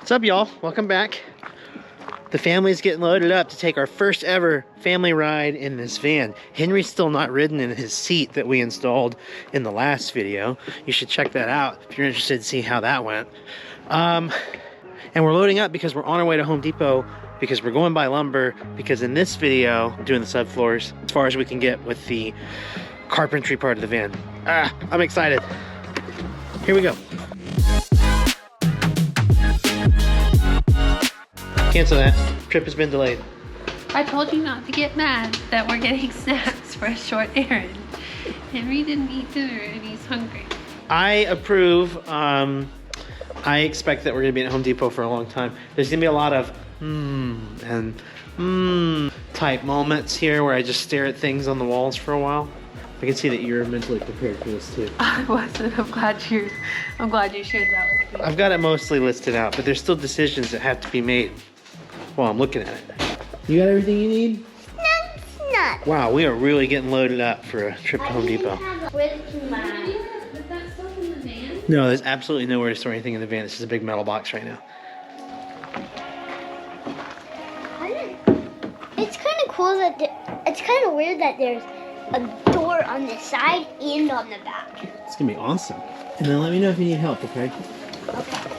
What's up, y'all? Welcome back. The family's getting loaded up to take our first ever family ride in this van. Henry's still not ridden in his seat that we installed in the last video. You should check that out if you're interested to see how that went. And we're loading up because we're on our way to Home Depot, because we're going by lumber, because in this video, we're doing the subfloors as far as we can get with the carpentry part of the van. I'm excited. Here we go. Cancel that. Trip has been delayed. I told you not to get mad that we're getting snacks for a short errand. Henry didn't eat dinner and he's hungry. I approve. I expect that we're gonna be at Home Depot for a long time. There's gonna be a lot of and type moments here where I just stare at things on the walls for a while. I can see that you're mentally prepared for this too. I wasn't. I'm glad you shared that with me. I've got it mostly listed out, but there's still decisions that have to be made while I'm looking at it. You got everything you need? Nuts. Wow, we are really getting loaded up for a trip to Home Depot. No, there's absolutely nowhere to store anything in the van. This is a big metal box right now. It's kind of cool that it's kind of weird that there's a door on the side and on the back. It's gonna be awesome. And then let me know if you need help, okay? Okay.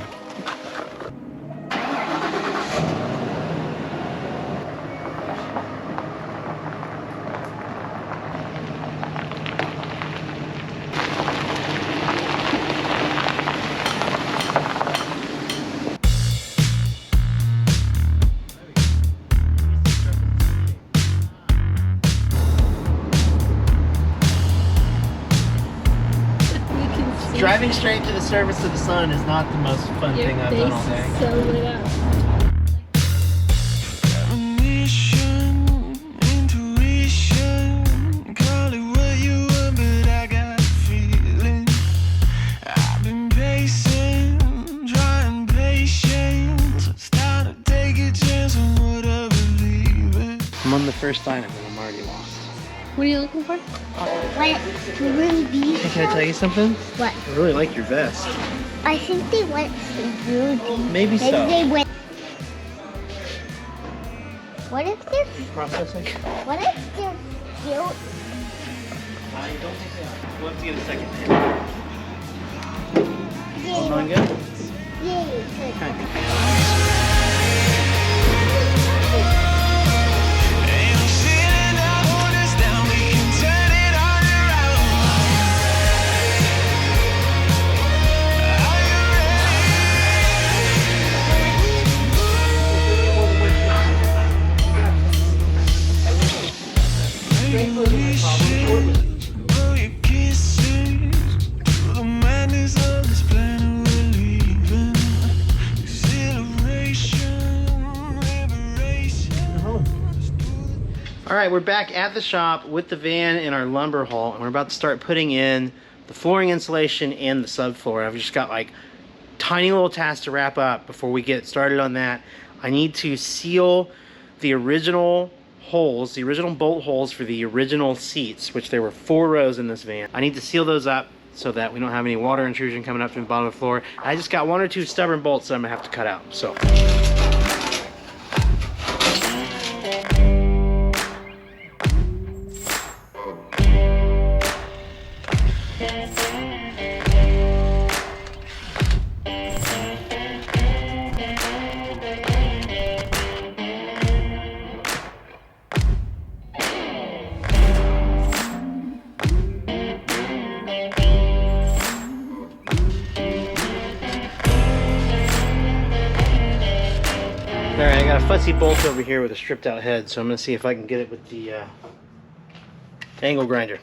Driving straight to the surface of the sun is not the most fun thing I've done all day. So lit up. I'm on the first item and I'm already lost. What are you looking for? What? Ruby. Hey, can I tell you something? What? I really like your vest. I think they went Ruby. Maybe so. Maybe they went. What if they're? Processing? What if they're still? I don't think they are. We'll have to get a second hand. All going good? Yay! Good. Okay. All right, we're back at the shop with the van in our lumber haul, and we're about to start putting in the flooring insulation and the subfloor. I've just got like tiny little tasks to wrap up before we get started on that. I need to seal the original holes, the original bolt holes for the original seats, which there were 4 rows in this van. I need to seal those up so that we don't have any water intrusion coming up from the bottom of the floor. I just got 1 or 2 stubborn bolts that I'm gonna have to cut out, so. Alright, I got a fussy bolt over here with a stripped out head, so I'm going to see if I can get it with the angle grinder.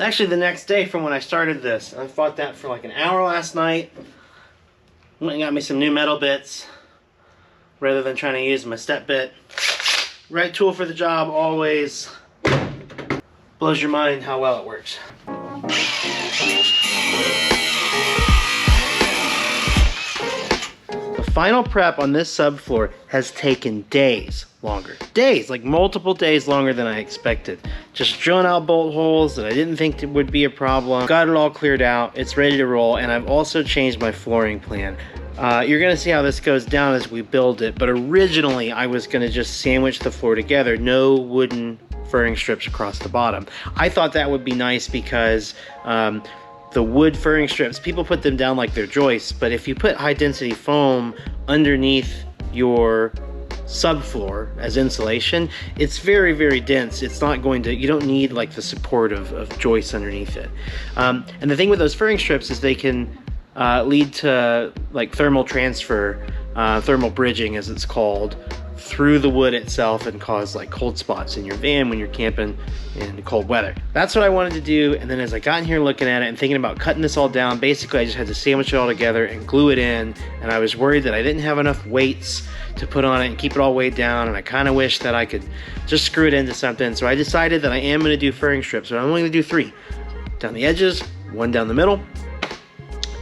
It's actually the next day from when I started this. I fought that for like an hour last night. Went and got me some new metal bits rather than trying to use my step bit. Right tool for the job always. Blows your mind how well it works. The final prep on this subfloor has taken days longer. Days, like multiple days longer than I expected. Just drilling out bolt holes that I didn't think would be a problem. Got it all cleared out. It's ready to roll, and I've also changed my flooring plan. You're gonna see how this goes down as we build it, but originally I was gonna just sandwich the floor together, no wooden furring strips across the bottom. I thought that would be nice because the wood furring strips, people put them down like they're joists, but if you put high density foam underneath your subfloor as insulation, it's very, very dense. It's not going to, you don't need like the support of joists underneath it. And the thing with those furring strips is they can lead to like thermal transfer, thermal bridging as it's called, through the wood itself and cause like cold spots in your van when you're camping in cold weather. That's what I wanted to do, and then as I got in here looking at it and thinking about cutting this all down, basically I just had to sandwich it all together and glue it in, and I was worried that I didn't have enough weights to put on it and keep it all weighed down, and I kind of wish that I could just screw it into something. So I decided that I am going to do furring strips, but I'm only going to do 3. Down the edges, 1 down the middle,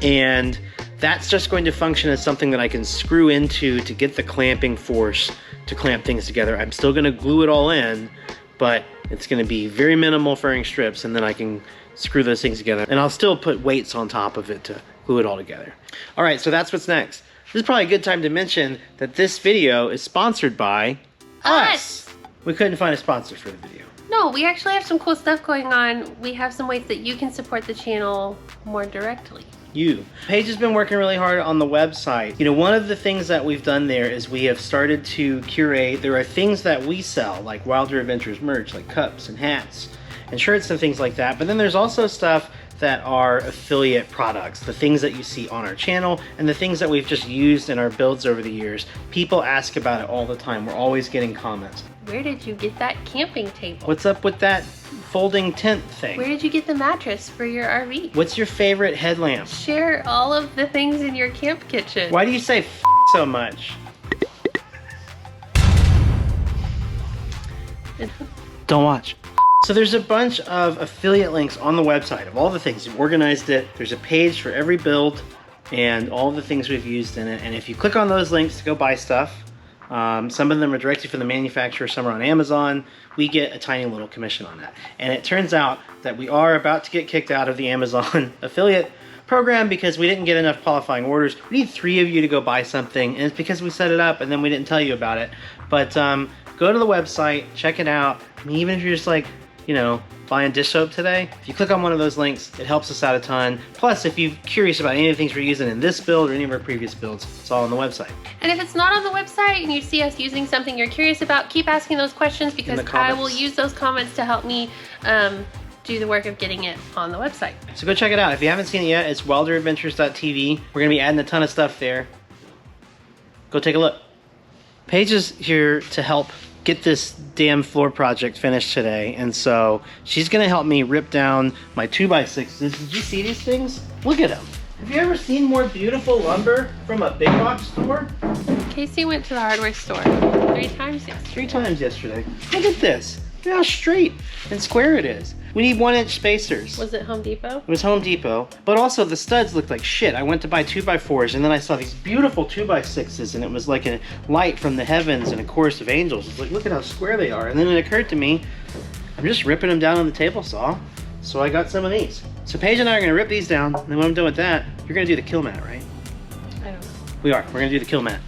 and that's just going to function as something that I can screw into to get the clamping force to clamp things together. I'm still going to glue it all in, but it's going to be very minimal furring strips, and then I can screw those things together, and I'll still put weights on top of it to glue it all together. All right, so that's what's next. This is probably a good time to mention that this video is sponsored by us. We couldn't find a sponsor for the video. No, we actually have some cool stuff going on. We have some ways that you can support the channel more directly. Paige has been working really hard on the website. You know, one of the things that we've done there is we have started to curate. There are things that we sell, like Wilder Adventures merch, like cups and hats and shirts and things like that. But then there's also stuff that are affiliate products, the things that you see on our channel and the things that we've just used in our builds over the years. People ask about it all the time. We're always getting comments. Where did you get that camping table? What's up with that folding tent thing? Where did you get the mattress for your RV? What's your favorite headlamp? Share all of the things in your camp kitchen. Why do you say f so much? Don't watch. So there's a bunch of affiliate links on the website of all the things. We've organized it. There's a page for every build and all the things we've used in it. And if you click on those links to go buy stuff, some of them are directly from the manufacturer, some are on Amazon. We get a tiny little commission on that. And it turns out that we are about to get kicked out of the Amazon affiliate program because we didn't get enough qualifying orders. We need 3 of you to go buy something, and it's because we set it up and then we didn't tell you about it. But go to the website, check it out. I mean, even if you're just like, you know, buying dish soap today, if you click on one of those links, it helps us out a ton. Plus, if you're curious about any of the things we're using in this build or any of our previous builds, it's all on the website. And if it's not on the website and you see us using something you're curious about, keep asking those questions because I will use those comments to help me do the work of getting it on the website. So go check it out. If you haven't seen it yet, it's wilderadventures.tv. We're gonna be adding a ton of stuff there. Go take a look. Paige is here to help get this damn floor project finished today, and so she's gonna help me rip down my 2x6s. Did you see these things? Look at them. Have you ever seen more beautiful lumber from a big box store? Casey went to the hardware store 3 times yesterday. 3 times yesterday. Look at this. Look how straight and square it is. We need 1-inch spacers. Was it Home Depot? It was Home Depot, but also the studs looked like shit. I went to buy 2x4s, and then I saw these beautiful 2x6s, and it was like a light from the heavens and a chorus of angels. It's like, look at how square they are. And then it occurred to me, I'm just ripping them down on the table saw, so I got some of these. So Paige and I are gonna rip these down, and then when I'm done with that, you're gonna do the kill mat, right? I don't know. We are. We're gonna do the kill mat.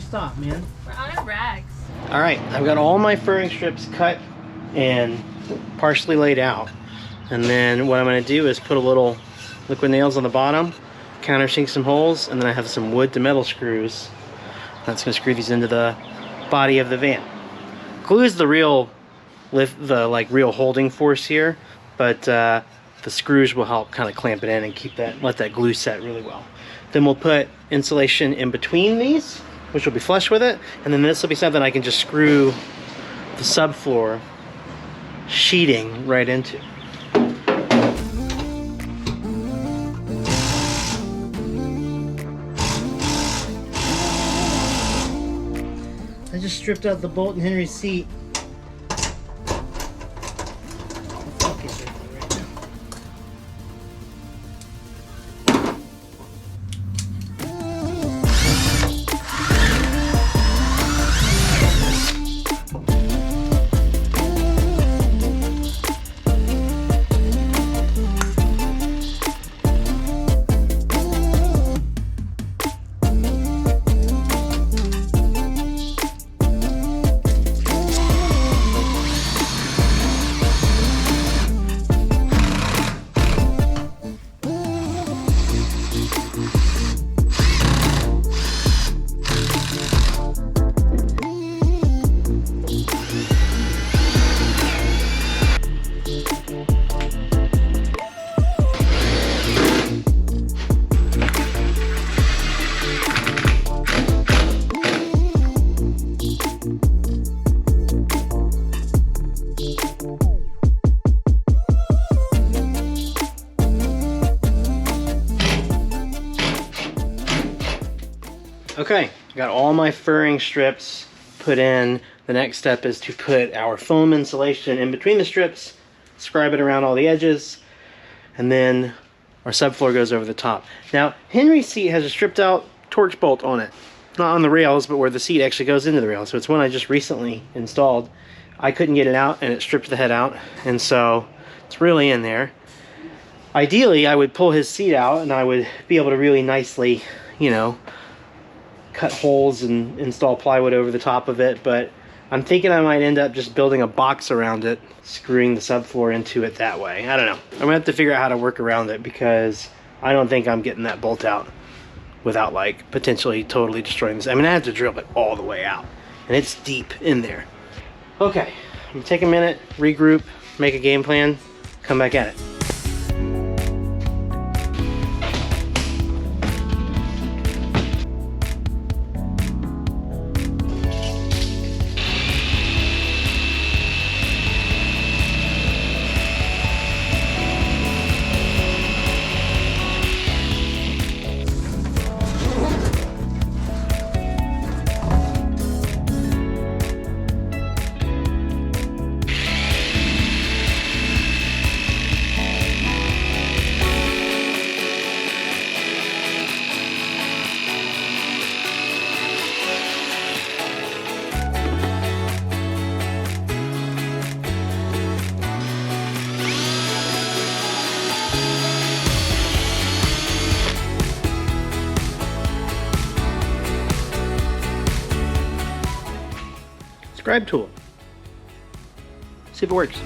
stop, man. We're out of rags. All right, I've got all my furring strips cut and partially laid out. And then what I'm gonna do is put a little liquid nails on the bottom, countersink some holes, and then I have some wood to metal screws. That's gonna screw these into the body of the van. Glue is the real real holding force here, but the screws will help kind of clamp it in and let that glue set really well. Then we'll put insulation in between these, which will be flush with it, and then this will be something I can just screw the subfloor sheeting right into. I just stripped out the bolt in Henry's seat. Okay, got all my furring strips put in. The next step is to put our foam insulation in between the strips, scribe it around all the edges, and then our subfloor goes over the top. Now, Henry's seat has a stripped out Torx bolt on it. Not on the rails, but where the seat actually goes into the rails. So it's one I just recently installed. I couldn't get it out and it stripped the head out, and so it's really in there. Ideally, I would pull his seat out and I would be able to really nicely, you know, cut holes and install plywood over the top of it, but I'm thinking I might end up just building a box around it, screwing the subfloor into it that way. I don't know. I'm gonna have to figure out how to work around it because I don't think I'm getting that bolt out without like potentially totally destroying this. I mean, I have to drill it all the way out and it's deep in there. Okay, I'm gonna take a minute, regroup, make a game plan, come back at it. Scribe tool. See if it works.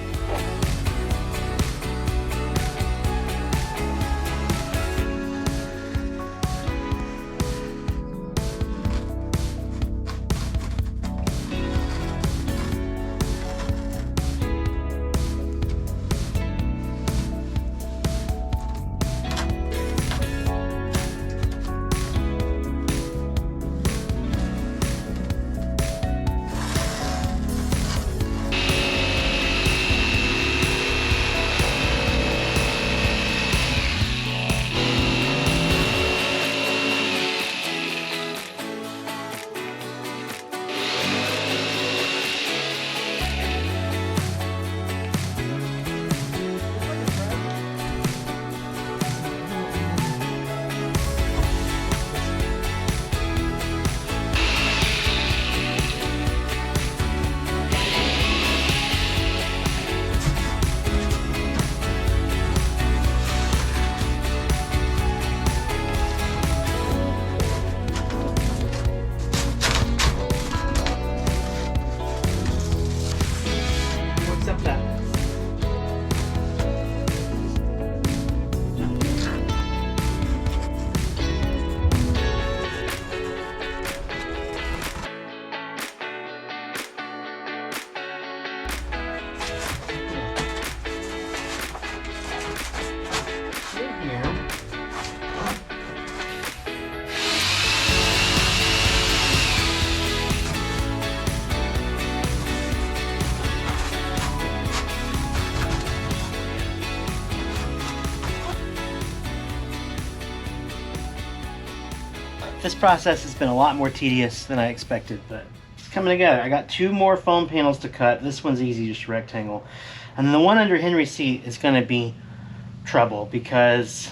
This process has been a lot more tedious than I expected, but it's coming together. I got 2 more foam panels to cut. This one's easy, just a rectangle. And then the one under Henry's seat is gonna be trouble because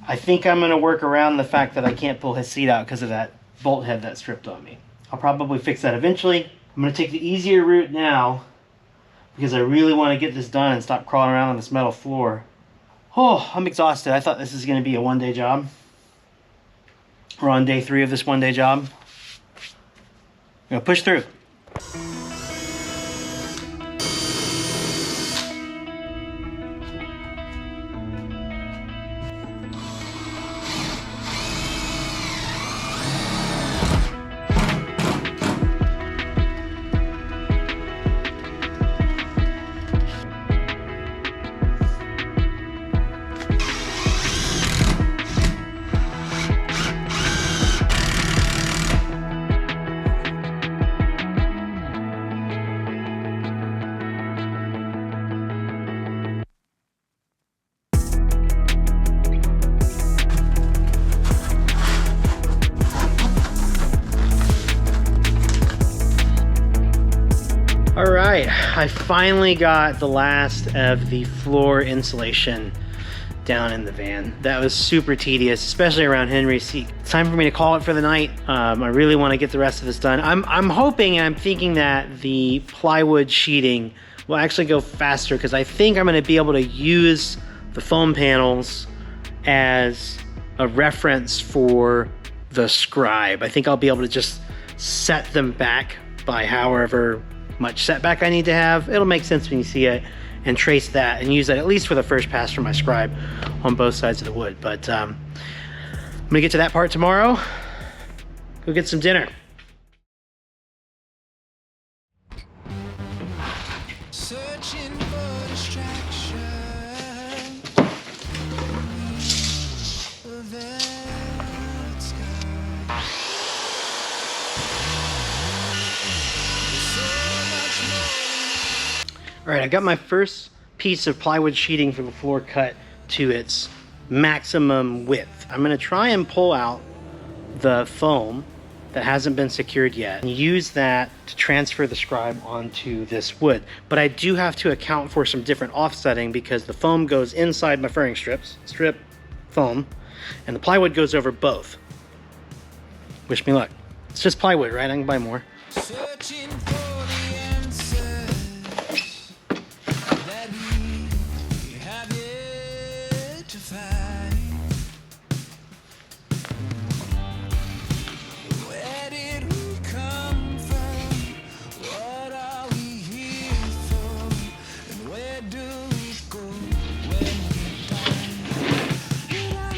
I think I'm gonna work around the fact that I can't pull his seat out because of that bolt head that stripped on me. I'll probably fix that eventually. I'm gonna take the easier route now because I really wanna get this done and stop crawling around on this metal floor. Oh, I'm exhausted. I thought this was gonna be a one-day job. We're on day 3 of this one-day job. I'm gonna push through. All right, I finally got the last of the floor insulation down in the van. That was super tedious, especially around Henry's seat. It's time for me to call it for the night. I really want to get the rest of this done. I'm hoping and I'm thinking that the plywood sheeting will actually go faster because I think I'm going to be able to use the foam panels as a reference for the scribe. I think I'll be able to just set them back by however much setback I need to have. It'll make sense when you see it, and trace that and use that at least for the first pass for my scribe on both sides of the wood. But I'm gonna get to that part tomorrow. Go get some dinner. Searching for distraction. All right, I got my first piece of plywood sheeting for the floor cut to its maximum width. I'm gonna try and pull out the foam that hasn't been secured yet and use that to transfer the scribe onto this wood. But I do have to account for some different offsetting because the foam goes inside my furring strips, strip foam, and the plywood goes over both. Wish me luck. It's just plywood, right? I can buy more. Searching for the answers that we have yet to find. Where did we come from? What are we here for? And where do we go when we die? Did I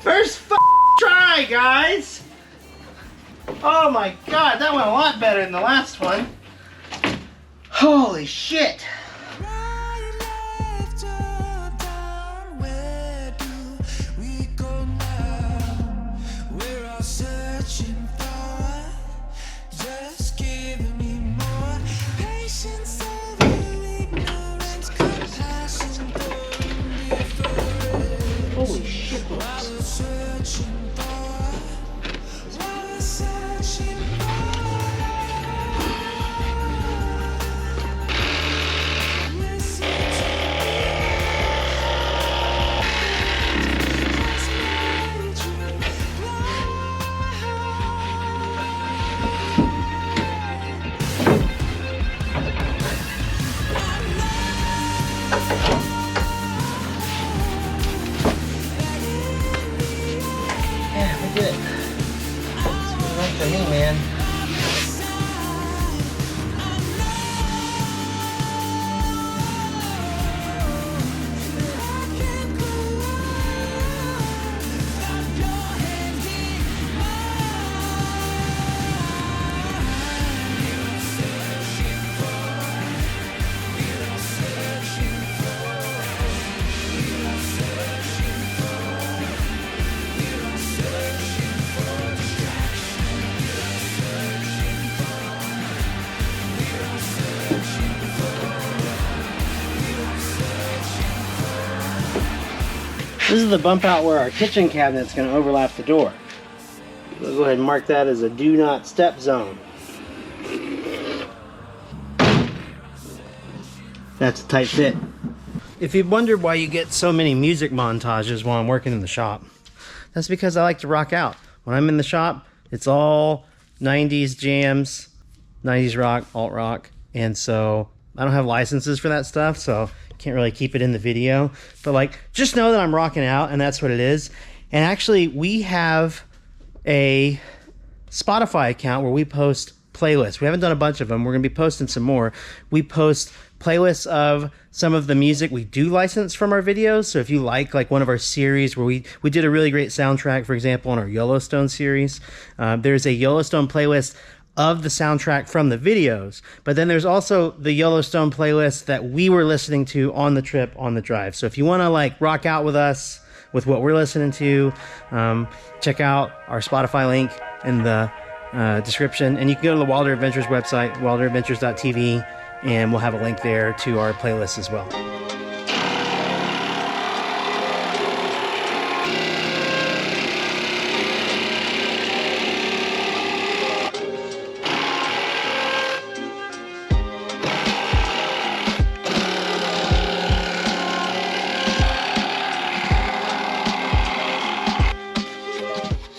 First try, guys! Oh my god, that went a lot better than the last one. Holy shit! Holy shit. This is the bump out where our kitchen cabinet's going to overlap the door. We'll go ahead and mark that as a do not step zone. That's a tight fit. If you've wondered why you get so many music montages while I'm working in the shop, that's because I like to rock out. When I'm in the shop, it's all 90s jams, 90s rock, alt rock, and so I don't have licenses for that stuff, so can't really keep it in the video. But like, just know that I'm rocking out, and that's what it is. And actually, we have a Spotify account where we post playlists. We haven't done a bunch of them. We're gonna be posting some more. We post playlists of some of the music we do license from our videos. So if you like one of our series where we did a really great soundtrack, for example, on our Yellowstone series, there's a Yellowstone playlist of the soundtrack from the videos, but then there's also the Yellowstone playlist that we were listening to on the trip, on the drive. So if you want to like rock out with us with what we're listening to, check out our Spotify link in the description, and you can go to the Wilder Adventures website, wilderadventures.tv, and we'll have a link there to our playlist as well.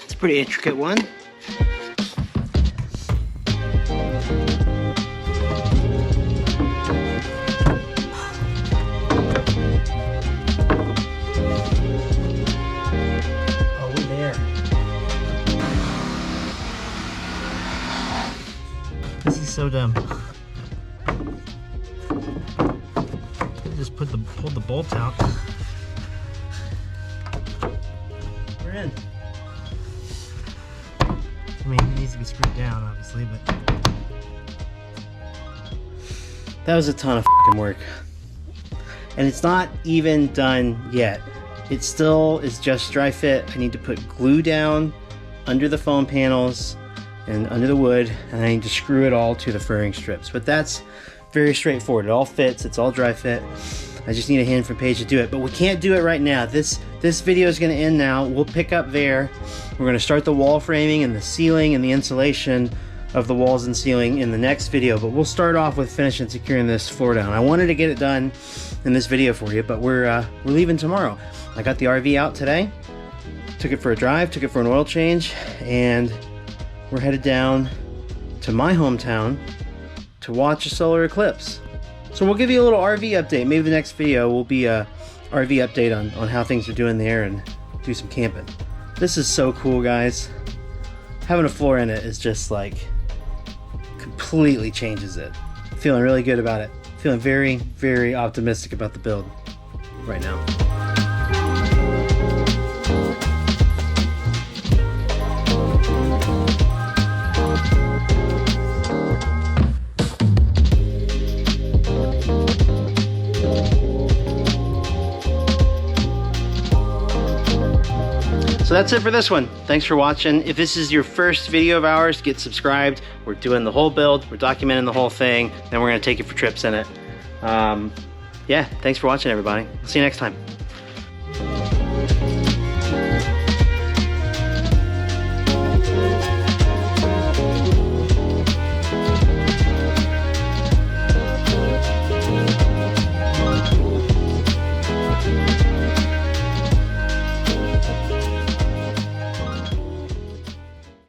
It's a pretty intricate one. This is so dumb. Just pulled the bolt out. We're in. I mean, it needs to be screwed down, obviously, but that was a ton of fucking work. And it's not even done yet. It still is just dry fit. I need to put glue down under the foam panels and under the wood, and I need to screw it all to the furring strips. But that's very straightforward. It all fits. It's all dry fit. I just need a hand from Paige to do it, but we can't do it right now. This video is going to end now. We'll pick up there. We're going to start the wall framing and the ceiling and the insulation of the walls and ceiling in the next video, but we'll start off with finishing securing this floor down. I wanted to get it done in this video for you, but we're leaving tomorrow. I got the RV out today, took it for a drive, took it for an oil change, and we're headed down to my hometown to watch a solar eclipse. So we'll give you a little RV update. Maybe the next video will be a RV update on how things are doing there and do some camping. This is so cool, guys. Having a floor in it is just like completely changes it. Feeling really good about it. Feeling very, very optimistic about the build right now. So that's it for this one. Thanks for watching. If this is your first video of ours, get subscribed. We're doing the whole build. We're documenting the whole thing. Then we're going to take you for trips in it. Yeah, thanks for watching, everybody. See you next time.